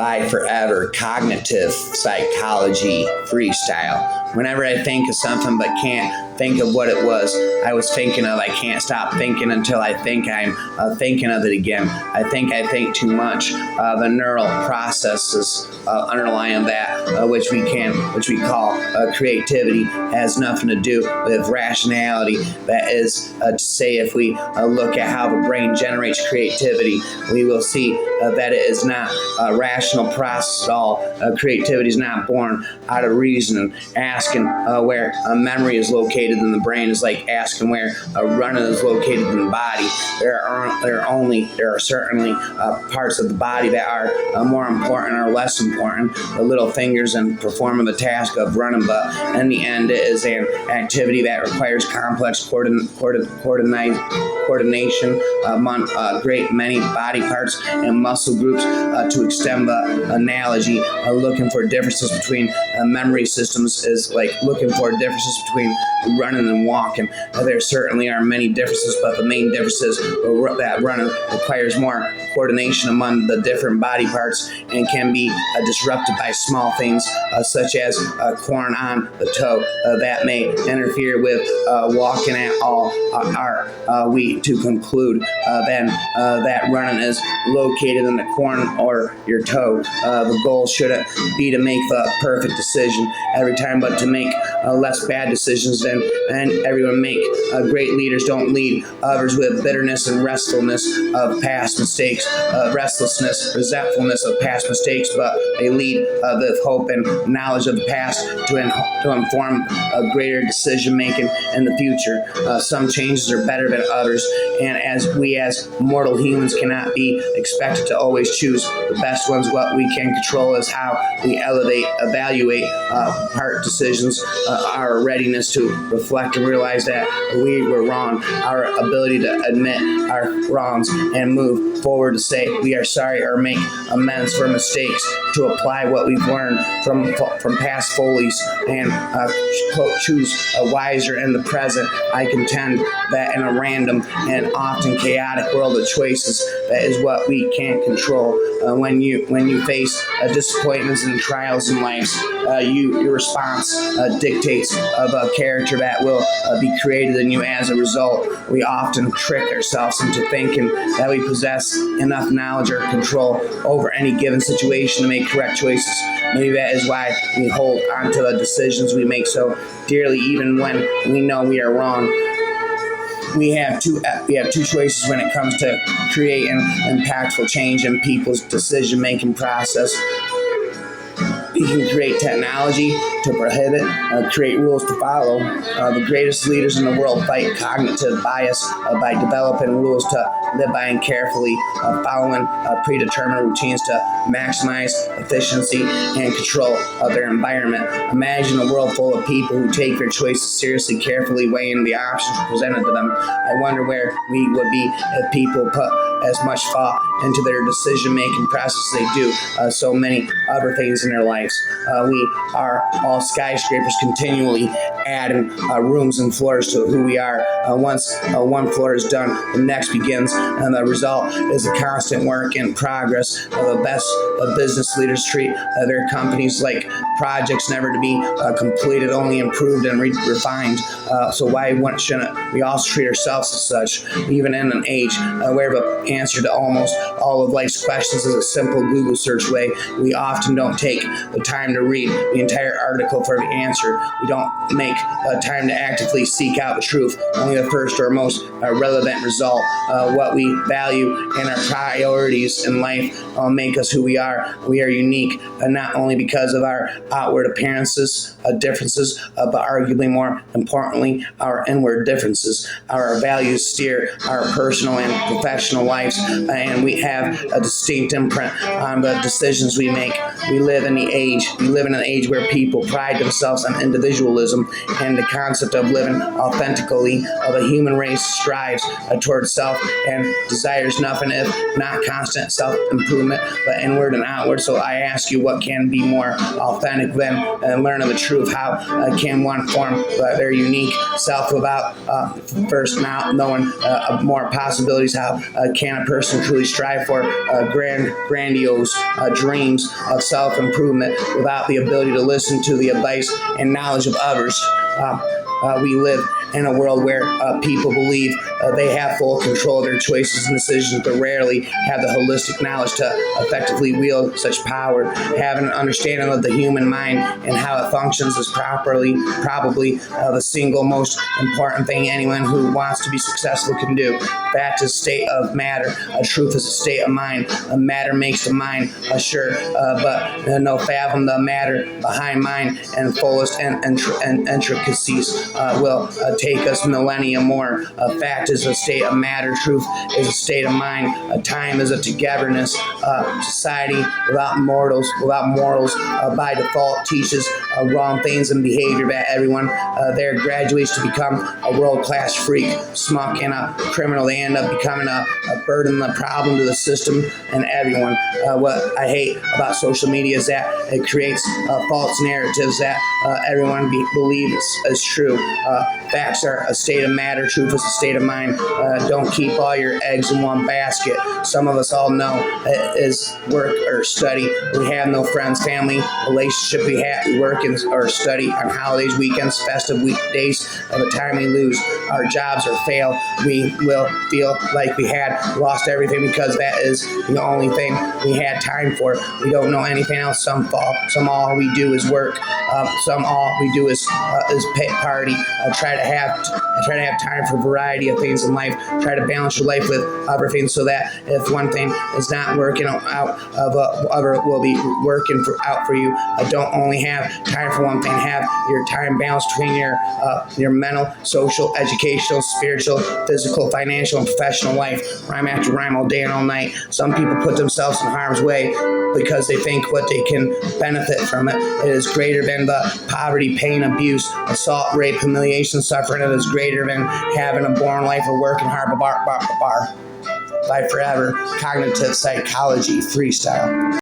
by forever cognitive psychology freestyle. Whenever I think of something but can't think of what it was I was thinking of, I can't stop thinking until I think I'm thinking of it again. I think too much. The neural processes underlying that, which we call creativity, has nothing to do with rationality. That is to say, if we look at how the brain generates creativity, we will see that it is not a rational process at all. Creativity is not born out of reasoning. Asking where a memory is located in the brain is like asking where a running is located in the body. There are certainly parts of the body that are more important or less important. The little fingers in performing the task of running, but in the end, it is an activity that requires complex coordination among a great many body parts and muscle groups. To extend the analogy, looking for differences between memory systems is like looking for differences between running and walking. There certainly are many differences, but the main difference is that running requires more coordination among the different body parts and can be disrupted by small things such as corn on the toe that may interfere with walking at all. Are we to conclude then that running is located in the corn or your toe? The goal shouldn't be to make the perfect decision every time, but to make less bad decisions than everyone make. Great leaders don't lead others with bitterness and restlessness of past mistakes, resentfulness of past mistakes, but they lead with hope and knowledge of the past to inform a greater decision making in the future. Some changes are better than others, and as mortal humans cannot be expected to always choose the best ones. What we can control is how we evaluate part decisions, our readiness to reflect and realize that we were wrong, our ability to admit our wrongs and move forward to say we are sorry or make amends for mistakes, to apply what we've learned from past follies and choose a wiser in the present. I contend that in a random and often chaotic world of choices, that is what we can't control. When you face disappointments and trials in life, your response dictates of a character that will be created in you as a result. We often trick ourselves into thinking that we possess enough knowledge or control over any given situation to make correct choices. Maybe that is why we hold on to the decisions we make so dearly, even when we know we are wrong. We have two choices when it comes to creating impactful change in people's decision-making process. We can create technology to prohibit, create rules to follow. The greatest leaders in the world fight cognitive bias by developing rules to live by and carefully following predetermined routines to maximize efficiency and control of their environment. Imagine a world full of people who take their choices seriously, carefully weighing the options presented to them. I wonder where we would be if people put as much thought into their decision-making process as they do so many other things in their lives. We are all skyscrapers, continually adding rooms and floors to who we are. Once one floor is done, the next begins, and the result is a constant work in progress. The best business leaders treat their companies like projects never to be completed, only improved and refined. So why shouldn't we also treat ourselves as such? Even in an age where the answer to almost all of life's questions is a simple Google search away, we often don't take the time to read the entire article for the answer. We don't make time to actively seek out the truth, only the first or most relevant result. What we value and our priorities in life make us who we are. We are unique, not only because of our outward appearances, differences, but arguably more importantly, our inward differences. Our values steer our personal and professional lives, and we have a distinct imprint on the decisions we make. We live in an age where people pride themselves on individualism and the concept of living authentically. The human race strives towards self and man desires nothing if not constant self-improvement, but inward and outward. So I ask you, what can be more authentic than learn of the truth? How can one form their unique self without first now knowing more possibilities? How can a person truly strive for grandiose dreams of self-improvement without the ability to listen to the advice and knowledge of others? We live in a world where people believe they have full control of their choices and decisions, but rarely have the holistic knowledge to effectively wield such power. Having an understanding of the human mind and how it functions is probably the single most important thing anyone who wants to be successful can do. Fact is a state of matter. Truth is a state of mind. Matter makes the mind sure, but no fathom the matter behind mind and fullest and intricacies will take us millennia more. Fact is a state of matter. Truth is a state of mind. Time is a togetherness. Society without morals by default teaches wrong things and behavior that everyone there graduates to become a world-class freak, smuck, and a criminal. They end up becoming a burden, a problem to the system and everyone. What I hate about social media is that it creates false narratives that everyone believes is true. Facts are a state of matter. Truth is a state of mind. Don't keep all your eggs in one basket. Some of us all know it is work or study. We have no friends, family, relationship. We work or study on holidays, weekends, festive weekdays. By the time we lose our jobs or fail, we will feel like we had lost everything because that is the only thing we had time for. We don't know anything else. Some all we do is work. Some all we do is party. Try to have time for a variety of things in life. Try to balance your life with other things so that if one thing is not working out, other will be working out for you. Don't only have time for one thing. Have your time balanced between your mental, social, educational, spiritual, physical, financial, and professional life. Rhyme after rhyme all day and all night. Some people put themselves in harm's way because they think what they can benefit from it is greater than the poverty, pain, abuse, assault, rape, humiliation, suffering. It is greater than having a boring life or working hard. Bye forever. Cognitive psychology freestyle.